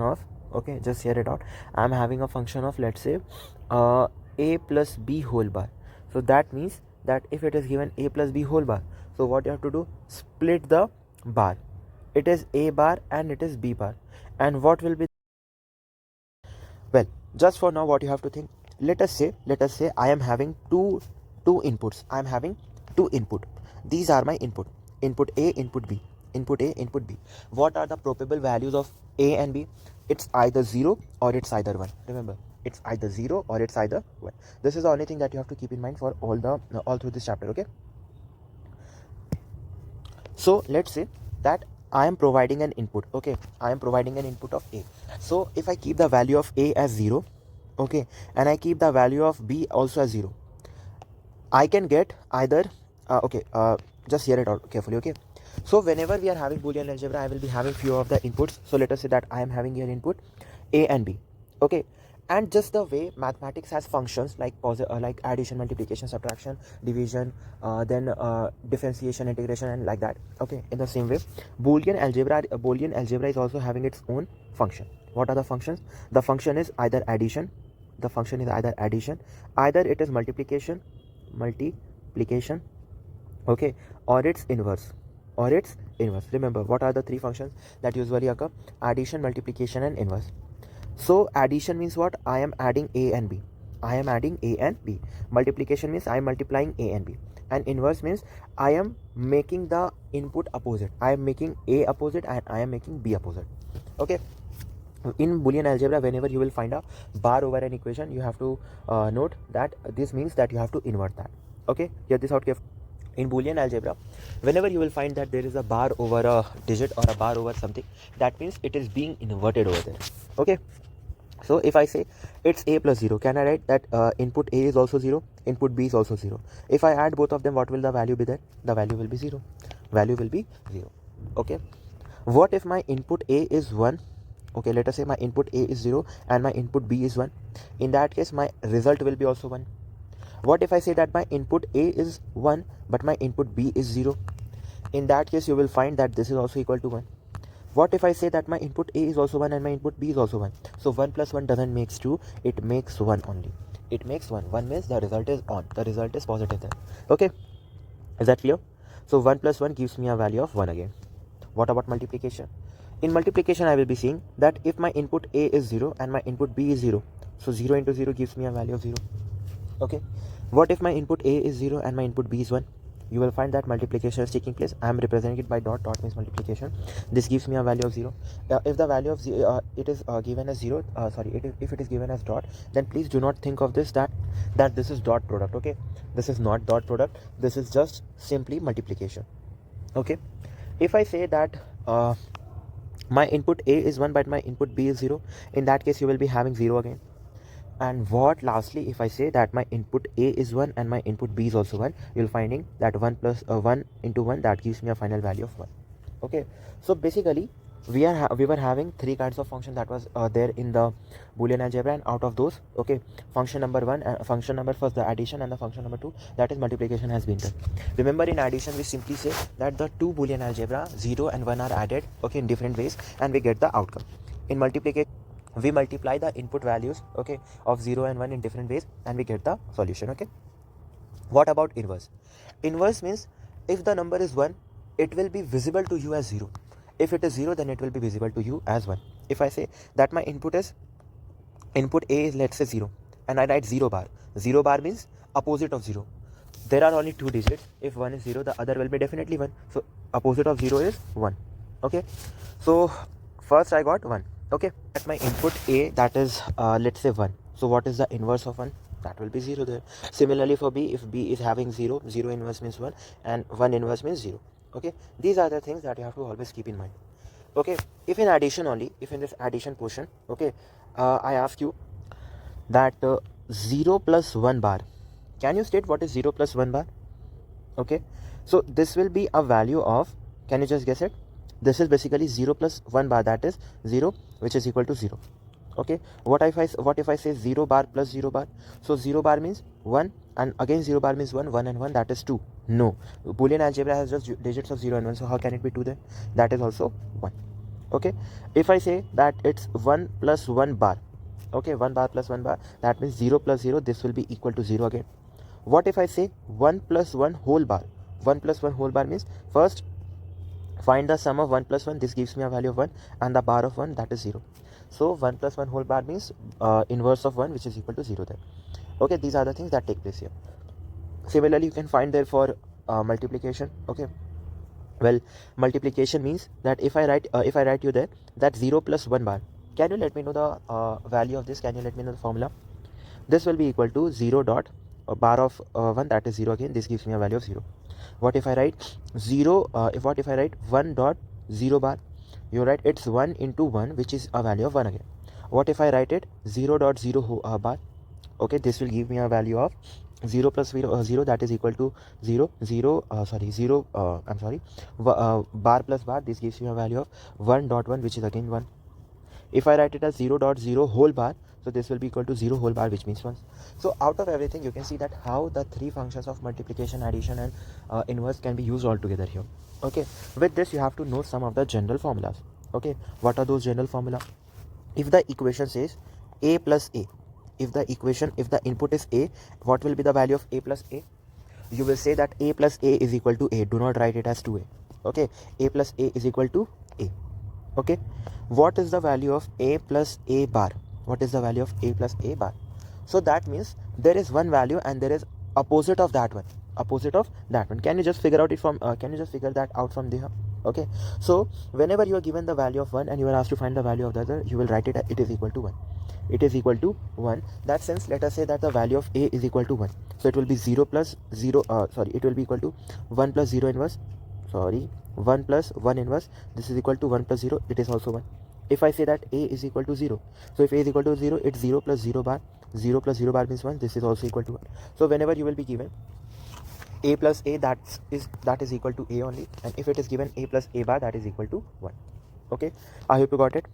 of, okay, just hear it out. I'm having a function of, let's say, a plus b whole bar. So that means that if it is given a plus b whole bar, so what you have to do, split the bar. It is a bar and it is b bar, and what will be, well, just for now what you have to think, let us say I am having two inputs. I am having two input. These are my input A, input B, input A, input B. What are the probable values of A and B? It's either 0 or it's either 1. Remember, it's either 0 or it's either 1. This is the only thing that you have to keep in mind for all through this chapter. Okay, so let's say that I am providing an input. Okay, I am providing an input of A. So if I keep the value of A as 0, okay, and I keep the value of B also as 0, I can get either just hear it out carefully. Okay, so whenever we are having Boolean algebra, I will be having few of the inputs. So let us say that I am having here input A and B. Okay, and just the way mathematics has functions like like addition, multiplication, subtraction, division, then differentiation, integration, and like that. Okay, in the same way, Boolean algebra is also having its own function. What are the functions? The function is either addition. The function is either addition, either it is multiplication, okay, or it's inverse, remember, what are the three functions that usually occur? Addition, multiplication, and inverse. So addition means what? I am adding A and B. Multiplication means I am multiplying A and B, and inverse means I am making the input opposite. I am making A opposite and I am making B opposite. Okay, in Boolean algebra, whenever you will find a bar over an equation, you have to note that this means that you have to invert that. Okay, hear this out carefully. In Boolean algebra, whenever you will find that there is a bar over a digit or a bar over something, that means it is being inverted over there. Okay, so if I say it's A plus 0, can I write that input A is also 0, input B is also 0? If I add both of them, what will the value be there? The value will be 0. Okay, what if my input A is 1? Okay, let us say my input A is 0 and my input B is 1. In that case, my result will be also 1. What if I say that my input A is 1 but my input B is 0? In that case, you will find that this is also equal to 1. What if I say that my input A is also 1 and my input B is also 1? So 1 plus 1 doesn't make 2, it makes 1 only. It makes 1. 1 means the result is on. The result is positive there. Okay, is that clear? So 1 plus 1 gives me a value of 1 again. What about multiplication? In multiplication, I will be seeing that if my input A is 0 and my input B is 0, so 0 into 0 gives me a value of 0. Okay, what if my input A is 0 and my input B is 1? You will find that multiplication is taking place. I am representing it by dot. Dot means multiplication. This gives me a value of 0. If the value of it is given as 0, if it is given as dot, then please do not think of this that this is dot product. Okay, this is not dot product. This is just simply multiplication. Okay, if I say that my input A is 1 but my input B is 0, in that case you will be having 0 again. And what lastly, if I say that my input A is 1 and my input B is also 1, you'll finding that 1 plus 1 into 1, that gives me a final value of 1. Okay, so basically we were having three kinds of function that was there in the Boolean algebra, and out of those, okay, function number 1 and function number first, the addition, and the function number 2, that is multiplication, has been done. Remember, in addition we simply say that the two Boolean algebra 0 and 1 are added, okay, in different ways, and we get the outcome. In multiplication, we multiply the input values, okay, of 0 and 1 in different ways, and we get the solution. Okay, what about inverse? Inverse means if the number is 1, it will be visible to you as 0. If it is 0, then it will be visible to you as 1. If I say that my input A is, let's say, 0, and I write 0 bar. 0 bar means opposite of 0. There are only two digits. If one is 0, the other will be definitely 1. So opposite of 0 is 1. Okay, so first I got 1. Okay, at my input A, that is let's say 1. So what is the inverse of 1? That will be 0 there. Similarly for B, if B is having 0, 0 inverse means 1 and 1 inverse means 0. Okay, these are the things that you have to always keep in mind. Okay, if in addition only, if in this addition portion, okay, I ask you that 0 plus 1 bar, can you state what is 0 plus 1 bar? Okay, so this will be a value of, can you just guess it? This is basically 0 plus 1 bar, that is 0, which is equal to 0. Okay, what if I say 0 bar plus 0 bar? So 0 bar means 1 and again 0 bar means 1 and 1, that is 2. No, Boolean algebra has just digits of 0 and 1, so how can it be 2 then? That is also 1. Okay, if I say that it's 1 plus 1 bar, okay, 1 bar plus 1 bar, that means 0 plus 0, this will be equal to 0 again. What if I say 1 plus 1 whole bar? 1 plus 1 whole bar means first find the sum of 1 plus 1, this gives me a value of 1, and the bar of 1, that is 0. So 1 plus 1 whole bar means inverse of 1, which is equal to 0 there. Okay, these are the things that take place here. Similarly, you can find there for multiplication. Okay, well, multiplication means that if I write you there that 0 plus 1 bar, can you let me know the value of this? Can you let me know the formula? This will be equal to 0 dot bar of 1, that is 0 again, this gives me a value of 0. What if I write 0, what if I write 1 dot 0 bar? You write it's 1 into 1, which is a value of 1 again. What if I write it 0 dot 0 bar? Okay, this will give me a value of 0 plus 0, that is equal to 0 bar plus bar, this gives me a value of 1 dot 1, which is again 1. If I write it as 0 dot 0 whole bar, so this will be equal to 0 whole bar, which means 1. So out of everything, you can see that how the three functions of multiplication, addition and inverse can be used all together here. Okay, with this you have to know some of the general formulas. Okay, what are those general formula? If the equation says a plus a, if the input is a, what will be the value of a plus a? You will say that a plus a is equal to a. Do not write it as 2a. Okay, a plus a is equal to a. Okay, what is the value of a plus a bar? What is the value of a plus a bar? So that means there is one value and there is opposite of that one. Can you just figure out it from that out from there? Okay, so whenever you are given the value of 1 and you are asked to find the value of the other, you will write it is equal to 1. It is equal to 1. That sense, let us say that the value of a is equal to 1. So it will be 0 plus 0, it will be equal to 1 plus 0 inverse, 1 plus 1 inverse, this is equal to 1 plus 0, it is also 1. If I say that a is equal to 0, so if a is equal to 0, it's 0 plus 0 bar, 0 plus 0 bar means 1, this is also equal to 1. So whenever you will be given a plus a, that is equal to a only, and if it is given a plus a bar, that is equal to 1. Okay, I hope you got it.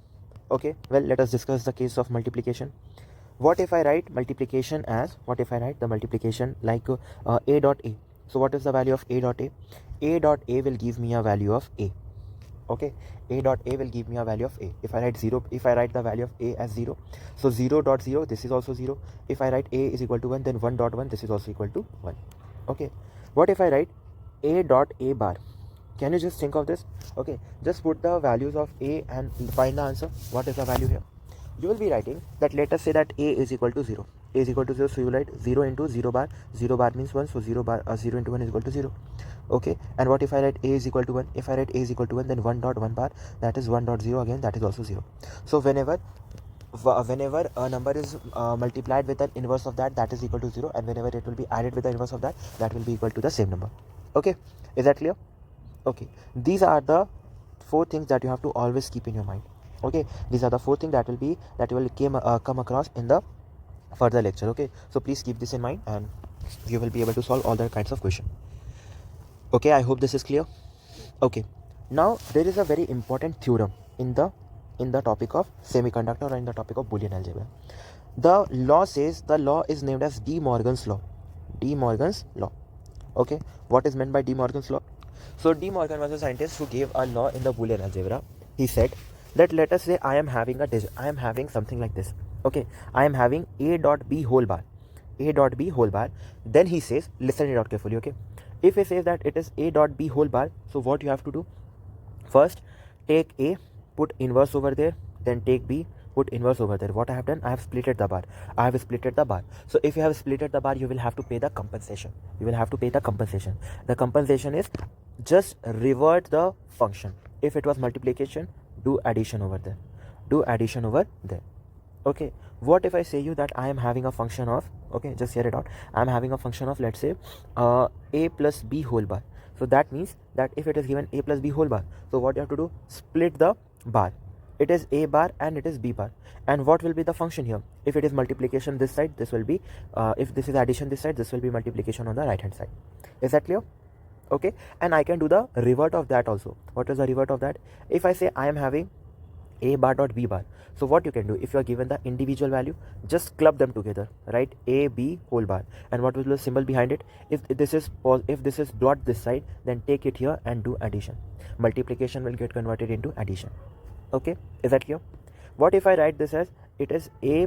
Okay, well, let us discuss the case of multiplication. What if I write multiplication as, what if I write the multiplication like a dot a? So what is the value of a dot a? A dot a will give me a value of a. Okay, a dot a will give me a value of a. If I write the value of a as 0, so 0 dot 0, this is also 0. If I write a is equal to 1, then 1 dot 1, this is also equal to 1. Okay, what if I write a dot a bar? Can you just think of this? Okay, just put the values of a and find the answer. What is the value here? You will be writing that, let us say that a is equal to 0. A is equal to 0, so you write 0 into 0 bar. 0 bar means 1, so 0 into 1 is equal to 0. Okay, and what if I write a is equal to 1? If I write a is equal to 1, then 1 dot 1 bar, that is 1 dot 0 again, that is also 0. So whenever a number is multiplied with an inverse of that, that is equal to 0, and whenever it will be added with the inverse of that, that will be equal to the same number. Okay, is that clear? Okay, these are the 4 things that you have to always keep in your mind. Okay, these are the 4 things that will come across in the further lecture. Okay, so please keep this in mind and you will be able to solve all the kinds of questions. Okay, I hope this is clear. Okay, now there is a very important theorem in the topic of semiconductor or in the topic of Boolean algebra. The law says, the law is named as De Morgan's law. De Morgan's law. Okay, what is meant by De Morgan's law? So De Morgan was a scientist who gave a law in the Boolean algebra. He said that, let us say I am having something like this. Okay, I am having a dot b whole bar. Then he says, listen it out carefully. Okay, if he says that it is a dot b whole bar, so what you have to do? First, take a, put inverse over there, then take b, put inverse over there. What I have done, I have splitted the bar. So if you have splitted the bar, you will have to pay the compensation. The compensation is just revert the function. If it was multiplication, do addition over there. Okay, what if I say you that I am having a function of, okay, just hear it out. I am having a function of, let's say a plus b whole bar. So that means that if it is given a plus b whole bar, so what you have to do, split the bar. It is a bar and it is b bar. And what will be the function here? If it is multiplication this side, this will be, if this is addition this side, this will be multiplication on the right hand side. Is that clear? Okay, and I can do the revert of that also. What is the revert of that? If I say I am having a bar dot b bar, so what you can do, if you are given the individual value, just club them together, right? A b whole bar, and what will be the symbol behind it? If this is dot this side, then take it here and do addition. Multiplication will get converted into addition. Okay, is that clear? What if I write this as it is a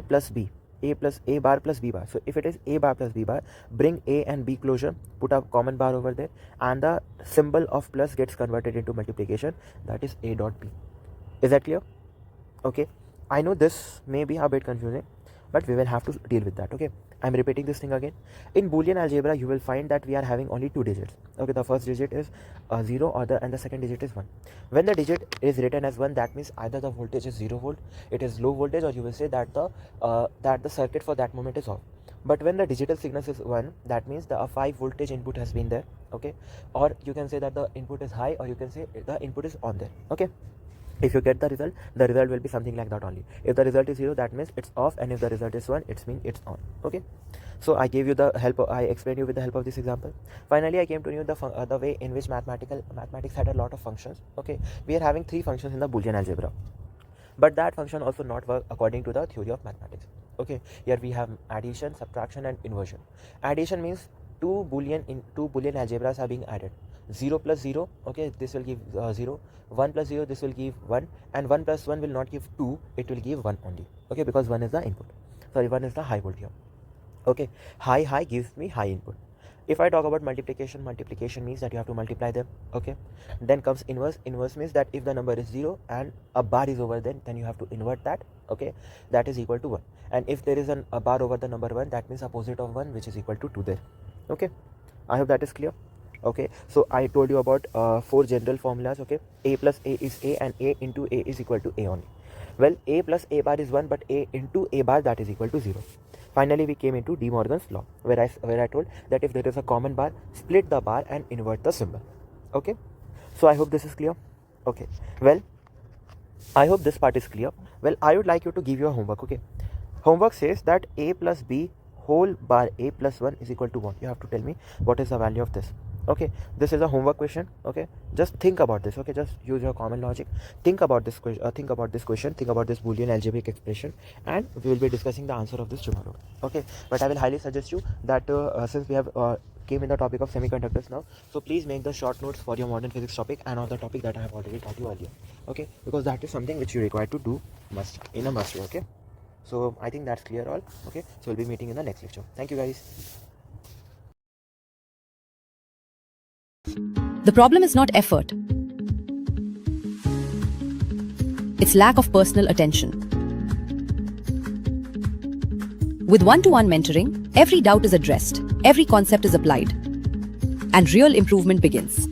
plus b, a plus a bar plus b bar? So if it is a bar plus b bar, bring a and b closure, put a common bar over there, and the symbol of plus gets converted into multiplication, that is a dot b. Is that clear? Okay, I know this may be a bit confusing, but we will have to deal with that. Okay, I'm repeating this thing again. In Boolean algebra, you will find that we are having only two digits. Okay, the first digit is 0 and the second digit is 1. When the digit is written as 1, that means either the voltage is 0 volt, it is low voltage, or you will say that the circuit for that moment is off. But when the digital signal is 1, that means the 5 voltage input has been there. Okay, or you can say that the input is high, or you can say the input is on there. Okay, if you get the result will be something like that only. If the result is 0, that means it's off, and if the result is 1, it means it's on. Okay, so I gave you the help, I explained you with the help of this example. Finally, I came to know the way in which mathematics had a lot of functions. Okay, we are having 3 functions in the Boolean algebra, but that function also not work according to the theory of mathematics. Okay, here we have addition, subtraction, and inversion. Addition means two Boolean algebras are being added. 0 plus 0, okay, this will give 0. 1 plus 0, this will give 1, and 1 plus 1 will not give 2, it will give 1 only. Okay, because 1 is the input, 1 is the high volt here. Okay, high gives me high input. If I talk about multiplication means that you have to multiply them. Okay, then comes inverse means that if the number is 0 and a bar is over there, then you have to invert that. Okay, that is equal to 1, and if there is a bar over the number 1, that means opposite of 1, which is equal to 2 there. Okay, I hope that is clear. Okay, so I told you about 4 general formulas. Okay, a plus a is a, and a into a is equal to a only. Well, a plus a bar is 1, but a into a bar, that is equal to 0. Finally, we came into De Morgan's law, where I told that if there is a common bar, split the bar and invert the symbol. Okay, so I hope this is clear. Okay, well, I hope this part is clear. Well, I would like you to give your homework. Okay, homework says that a plus b whole bar a plus 1 is equal to 1. You have to tell me what is the value of this. Okay, this is a homework question. Okay, just think about this. Okay, just use your common logic, think about this question, think about this Boolean algebraic expression, and we will be discussing the answer of this tomorrow. Okay, but I will highly suggest you that since we have came in the topic of semiconductors now, so please make the short notes for your modern physics topic and on the topic that I have already taught you earlier. Okay, because that is something which you require to do in a must way. Okay, so I think that's clear all. Okay, so we'll be meeting in the next lecture. Thank you guys. The problem is not effort. It's lack of personal attention. With one-to-one mentoring, every doubt is addressed, every concept is applied, and real improvement begins.